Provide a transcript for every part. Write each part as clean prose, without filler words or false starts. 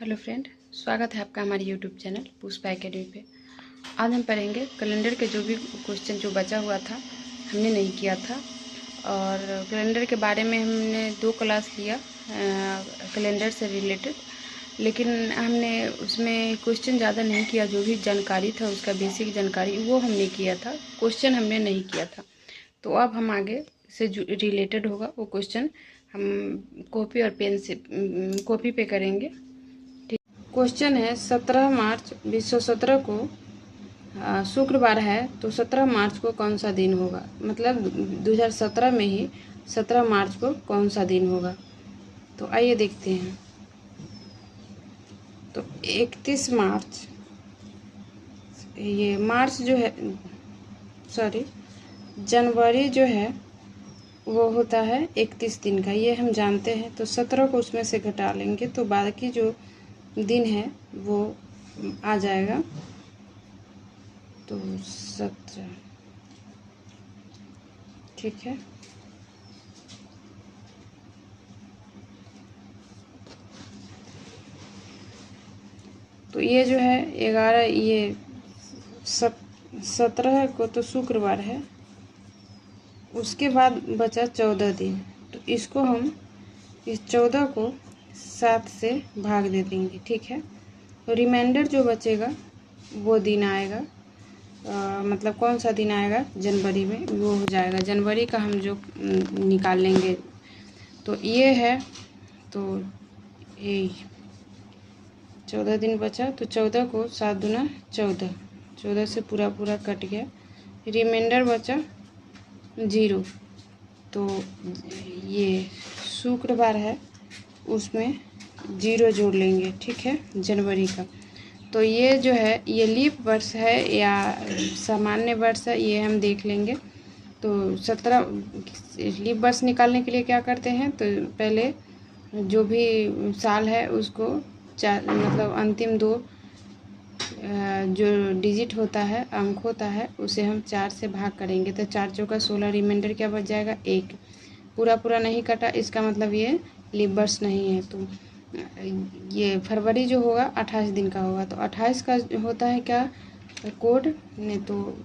Hello friend, स्वागत है आपका हमारे यूट्यूब चैनल पुष्पा एकेडमी पे। आज हम पढ़ेंगे कैलेंडर के जो भी क्वेश्चन जो बचा हुआ था हमने नहीं किया था। और कैलेंडर के बारे में हमने 2 क्लास लिया कैलेंडर से रिलेटेड, लेकिन हमने उसमें क्वेश्चन ज़्यादा नहीं किया। जो भी जानकारी था उसका बेसिक जानकारी वो हमने किया था, क्वेश्चन हमने नहीं किया था। तो अब हम आगे से जो रिलेटेड होगा वो क्वेश्चन हम कॉपी और पेन से कॉपी पे करेंगे। क्वेश्चन है 17 मार्च 2017 को शुक्रवार है, तो 17 मार्च को कौन सा दिन होगा। मतलब 2017 में ही 17 मार्च को कौन सा दिन होगा। तो आइए देखते हैं। तो 31 मार्च, ये मार्च जो है, सॉरी, जनवरी जो है वो होता है 31 दिन का, ये हम जानते हैं। तो 17 को उसमें से घटा लेंगे तो बाकी जो दिन है वो आ जाएगा। तो 17, ठीक है। तो ये जो है 11, ये 17 को तो शुक्रवार है, उसके बाद बचा 14 दिन। तो इसको हम इस 14 को 7 से भाग दे देंगे, ठीक है। तो रिमाइंडर जो बचेगा वो दिन आएगा, मतलब कौन सा दिन आएगा जनवरी में, वो हो जाएगा जनवरी का हम जो निकाल लेंगे। तो ये है, तो ये 14 दिन बचा। तो 14 को 7 दूना 14, 14 से पूरा कट गया, रिमाइंडर बचा 0। तो ये शुक्रवार है, उसमें 0 जोड़ लेंगे, ठीक है, जनवरी का। तो ये जो है ये लीप वर्ष है या सामान्य वर्ष है, ये हम देख लेंगे। तो 17 लीप वर्ष निकालने के लिए क्या करते हैं, तो पहले जो भी साल है उसको मतलब अंतिम 2 जो डिजिट होता है, अंक होता है, उसे हम 4 से भाग करेंगे। तो 4 चौका 16, रिमाइंडर क्या बच जाएगा 1। पूरा नहीं कटा, इसका मतलब ये लीप वर्ष नहीं है। तो ये फरवरी जो होगा 28 दिन का होगा। तो 28 का होता है क्या कोड, नहीं तो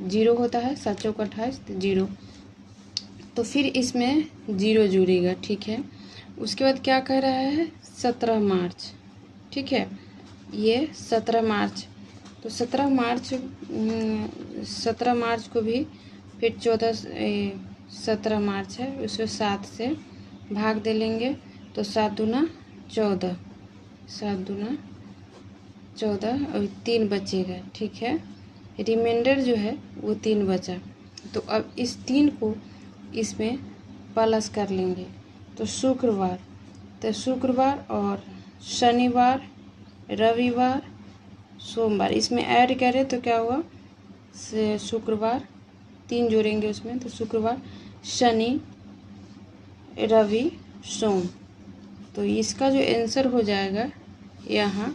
0 होता है, 7 चौका 28, तो 0। तो फिर इसमें 0 जुड़ेगा, ठीक है। उसके बाद क्या कह रहा है 17 मार्च, ठीक है, ये 17 मार्च। तो 17 मार्च को भी फिर 17 मार्च है, उसको 7 से भाग दे लेंगे। तो 7 दूना 14, 7 दूना 14 और 3 बचेगा, ठीक है। रिमाइंडर जो है वो 3 बचा। तो अब इस 3 को इसमें प्लस कर लेंगे। तो शुक्रवार, तो शुक्रवार और शनिवार, रविवार, सोमवार, इसमें ऐड करें तो क्या हुआ, शुक्रवार 3 जोड़ेंगे उसमें, तो शुक्रवार, शनि, रवि, सोम। तो इसका जो आंसर हो जाएगा यहाँ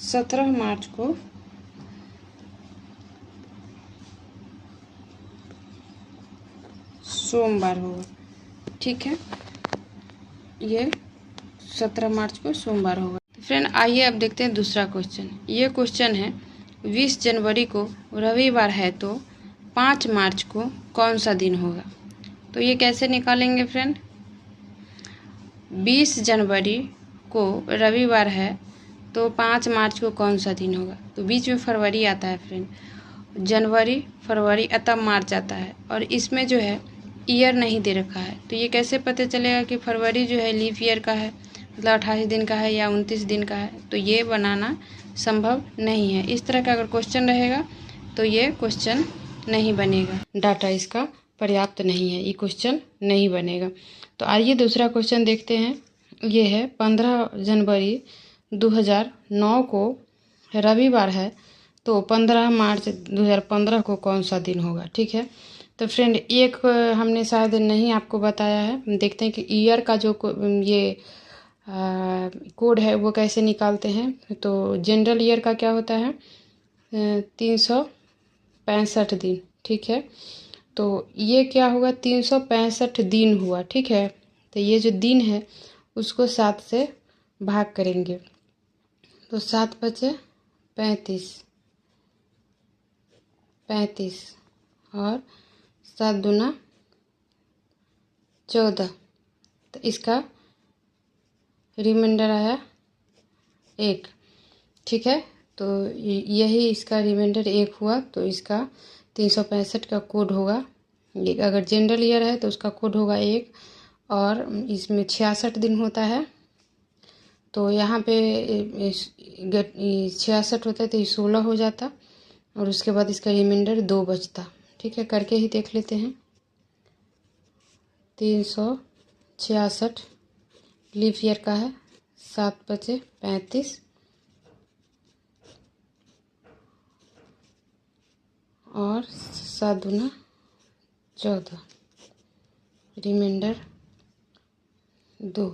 17 मार्च को सोमवार होगा, ठीक है। ये 17 मार्च को सोमवार होगा। तो फ्रेंड आइए अब देखते हैं दूसरा क्वेश्चन। ये क्वेश्चन है 20 जनवरी को रविवार है, तो 5 मार्च को कौन सा दिन होगा। तो ये कैसे निकालेंगे फ्रेंड। 20 जनवरी को रविवार है, तो 5 मार्च को कौन सा दिन होगा। तो बीच में फरवरी आता है फ्रेंड, जनवरी, फरवरी, तब मार्च आता है, और इसमें जो है ईयर नहीं दे रखा है। तो ये कैसे पता चलेगा कि फरवरी जो है लीप ईयर का है, मतलब 28 दिन का है या 29 दिन का है। तो ये बनाना संभव नहीं है। इस तरह का अगर क्वेश्चन रहेगा तो ये क्वेश्चन नहीं बनेगा, डाटा इसका पर्याप्त नहीं है, ये क्वेश्चन नहीं बनेगा। तो आइए दूसरा क्वेश्चन देखते हैं। ये है 15 जनवरी 2009 को रविवार है, तो 15 मार्च 2015 को कौन सा दिन होगा, ठीक है। तो फ्रेंड एक हमने शायद नहीं आपको बताया है, देखते हैं कि ईयर का जो ये कोड है वो कैसे निकालते हैं। तो जनरल ईयर का क्या होता है 365 दिन, ठीक है। तो ये क्या होगा 365 दिन हुआ, ठीक है। तो ये जो दिन है उसको 7 से भाग करेंगे। तो 7×5 = 35 और 7 दूना 14। तो इसका रिमाइंडर आया 1। ठीक है, तो यही इसका रिमाइंडर 1 हुआ। तो इसका 365 का कोड होगा। ये अगर जनरल ईयर है तो उसका कोड होगा 1, और इसमें 66 दिन होता है। तो यहाँ पे 66 होता है तो ये 16 हो जाता, और उसके बाद इसका रिमाइंडर 2 बचता। ठीक है, करके ही देख लेते हैं। 366 लीप ईयर का है। 7×35 और 7 दूना 14, रिमाइंडर 2।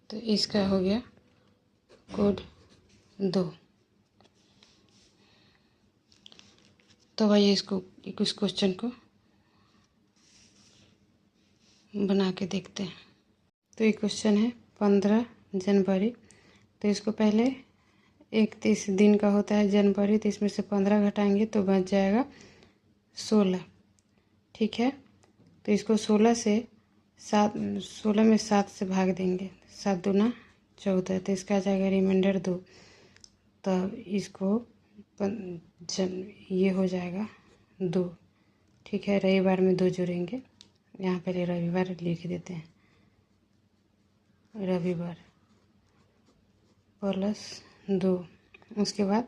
तो इसका हो गया कोड 2। तो आइए इसको इस क्वेश्चन को बना के देखते हैं। तो ये क्वेश्चन है 15 जनवरी। तो इसको पहले 31 दिन का होता है जनवरी, तो इसमें से 15 घटाएंगे तो बच जाएगा 16। ठीक है, तो इसको 16 में 7 से भाग देंगे। 7 दूना 14, तो इसका आ जाएगा रिमाइंडर 2। तब इसको ये हो जाएगा 2। ठीक है, रविवार में 2 जोड़ेंगे। यहाँ पहले रविवार लिख देते हैं। रविवार +2। उसके बाद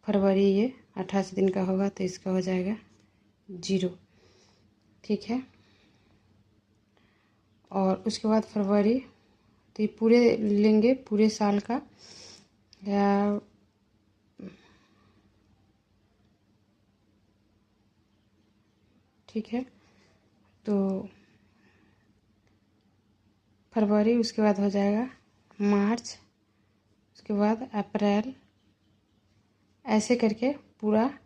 फरवरी ये 28 दिन का होगा, तो इसका हो जाएगा 0। ठीक है, और उसके बाद फरवरी, तो ये पूरे लेंगे, पूरे साल का, या ठीक है, तो फरवरी, उसके बाद हो जाएगा मार्च, उसके बाद अप्रैल, ऐसे करके पूरा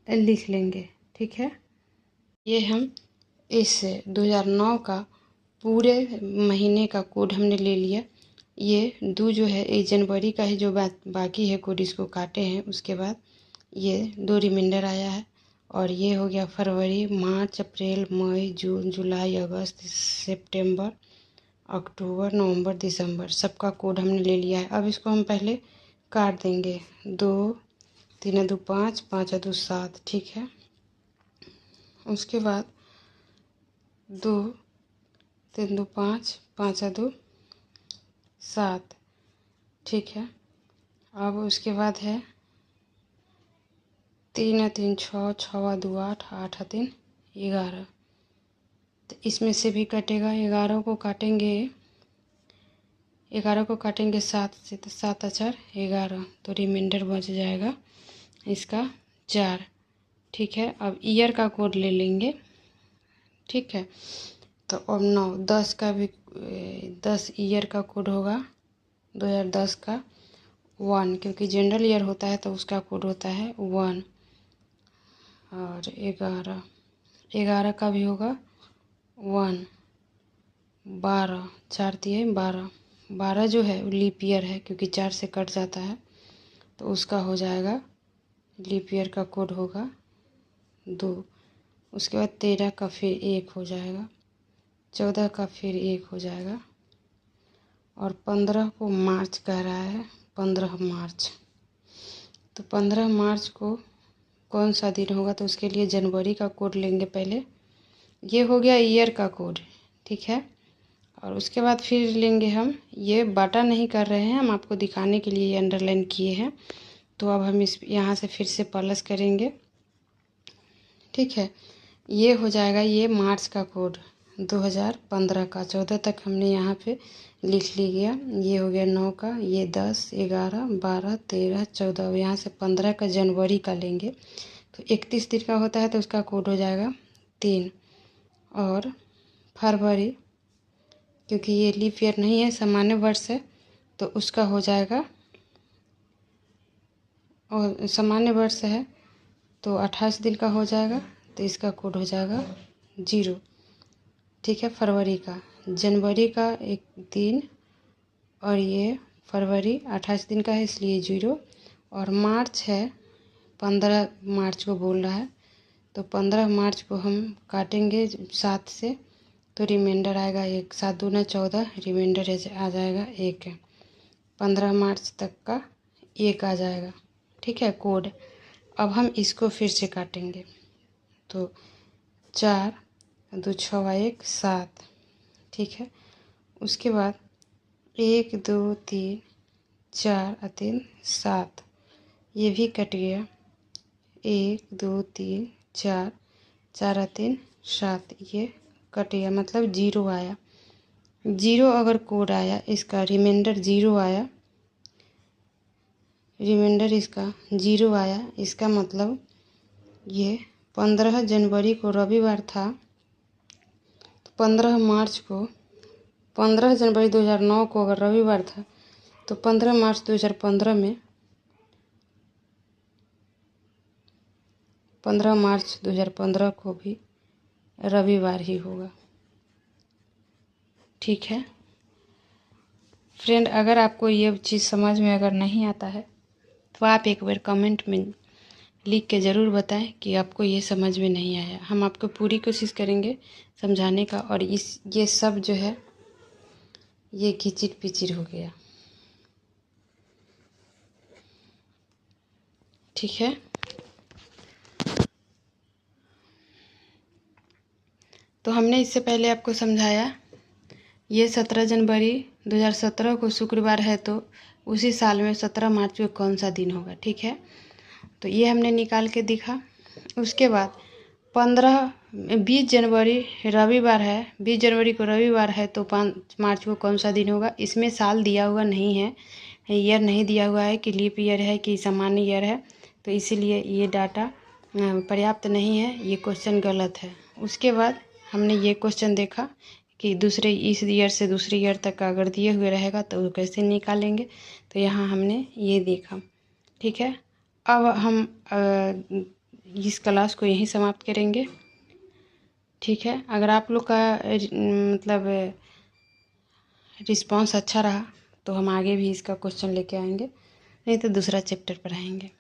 लिख लेंगे। ठीक है, ये हम इस 2009 का पूरे महीने का कोड हमने ले लिया। ये 2 जो है ये जनवरी का ही जो बाकी है कोड, इसको काटे हैं। उसके बाद ये 2 रिमाइंडर आया है, और ये हो गया फरवरी, मार्च, अप्रैल, मई, जून, जुलाई, अगस्त, सितंबर, अक्टूबर, नवंबर, दिसंबर, सबका कोड हमने ले लिया है। अब इसको हम पहले काट देंगे। 2 3 2 5 5 2 7। ठीक है, उसके बाद 2 3 2 5 5 2 7। ठीक है, अब उसके बाद है 3 3 6 6 2 8 8 3 11। तो इसमें से भी कटेगा। 11 को काटेंगे 7 से, तो 7 4 11, तो रिमाइंडर बच जाएगा इसका 4। ठीक है, अब ईयर का कोड ले लेंगे। ठीक है, तो अब 9 10 का भी 10 ईयर का कोड होगा 2010 का 1, क्योंकि जनरल ईयर होता है तो उसका कोड होता है 1। और 11 का भी होगा 1। 12 4 दिए 12 जो है वो लीप ईयर है, क्योंकि 4 से कट जाता है, तो उसका हो जाएगा, लीप ईयर का कोड होगा 2। उसके बाद 13 का फिर 1 हो जाएगा, 14 का फिर 1 हो जाएगा, और 15 को मार्च कह रहा है, 15 मार्च। तो 15 मार्च को कौन सा दिन होगा, तो उसके लिए जनवरी का कोड लेंगे पहले। ये हो गया ईयर का कोड। ठीक है, और उसके बाद फिर लेंगे हम, ये बाटा नहीं कर रहे हैं, हम आपको दिखाने के लिए ये अंडरलाइन किए हैं। तो अब हम इस यहाँ से फिर से प्लस करेंगे। ठीक है, ये हो जाएगा ये मार्च का कोड 2015 का। 14 तक हमने यहाँ पे लिख लिया। ये हो गया 9 का, ये 10 11 12 13 14, यहाँ से 15 का जनवरी का लेंगे, तो 31 दिन का होता है, तो उसका कोड हो जाएगा 3। और फरवरी, क्योंकि ये लीप ईयर नहीं है, सामान्य वर्ष है, तो उसका हो जाएगा, और सामान्य वर्ष है तो 28 दिन का हो जाएगा, तो इसका कोड हो जाएगा 0। ठीक है। फरवरी का, जनवरी का 1 दिन और ये फरवरी 28 दिन का है इसलिए 0, और मार्च है 15 मार्च को बोल रहा है, तो 15 मार्च को हम काटेंगे 7 से, तो रिमाइंडर आएगा 1, 7 दूना 14, रिमाइंडर आ जाएगा 1 है। 15 मार्च तक का 1 आ जाएगा, ठीक है कोड। अब हम इसको फिर से काटेंगे, तो 4 2 6 1 7, ठीक है। उसके बाद 1 2 3 4 और 3 7, ये भी कट गया। 1 2 3 4 4 और 3 7, ये कट गया, मतलब 0 आया। 0 अगर कोड आया, इसका रिमाइंडर 0 आया, रिमाइंडर इसका 0 आया, इसका मतलब ये 15 जनवरी को रविवार था, तो 15 मार्च को, 15 जनवरी 2009 को अगर रविवार था, तो 15 मार्च 2015 में 15 मार्च 2015 को भी रविवार ही होगा, ठीक है फ्रेंड। अगर आपको ये चीज़ समझ में अगर नहीं आता है तो आप एक बार कमेंट में लिख के ज़रूर बताएं कि आपको ये समझ में नहीं आया। हम आपको पूरी कोशिश करेंगे समझाने का। और ये सब जो है ये खिचिर पिचिर हो गया, ठीक है। तो हमने इससे पहले आपको समझाया, ये 17 जनवरी 2017 को शुक्रवार है, तो उसी साल में 17 मार्च को कौन सा दिन होगा, ठीक है। तो ये हमने निकाल के दिखा। उसके बाद 20 जनवरी रविवार है, 20 जनवरी को रविवार है, तो 5 मार्च को कौन सा दिन होगा। इसमें साल दिया हुआ नहीं है, ईयर नहीं दिया हुआ है कि लीप ईयर है कि सामान्य ईयर है, तो इसीलिए ये डाटा पर्याप्त नहीं है, ये क्वेश्चन गलत है। उसके बाद हमने ये क्वेश्चन देखा कि दूसरे इस ईयर से दूसरे ईयर तक का अगर दिए हुए रहेगा तो वो कैसे निकालेंगे, तो यहाँ हमने ये देखा, ठीक है। अब हम इस क्लास को यहीं समाप्त करेंगे, ठीक है। अगर आप लोग का मतलब रिस्पांस अच्छा रहा तो हम आगे भी इसका क्वेश्चन लेके आएंगे, नहीं तो दूसरा चैप्टर पढ़ाएंगे।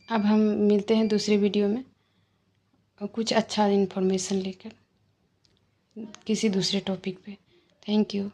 अब हम मिलते हैं दूसरे वीडियो में कुछ अच्छा इन्फॉर्मेशन लेकर किसी दूसरे टॉपिक पे। Thank you.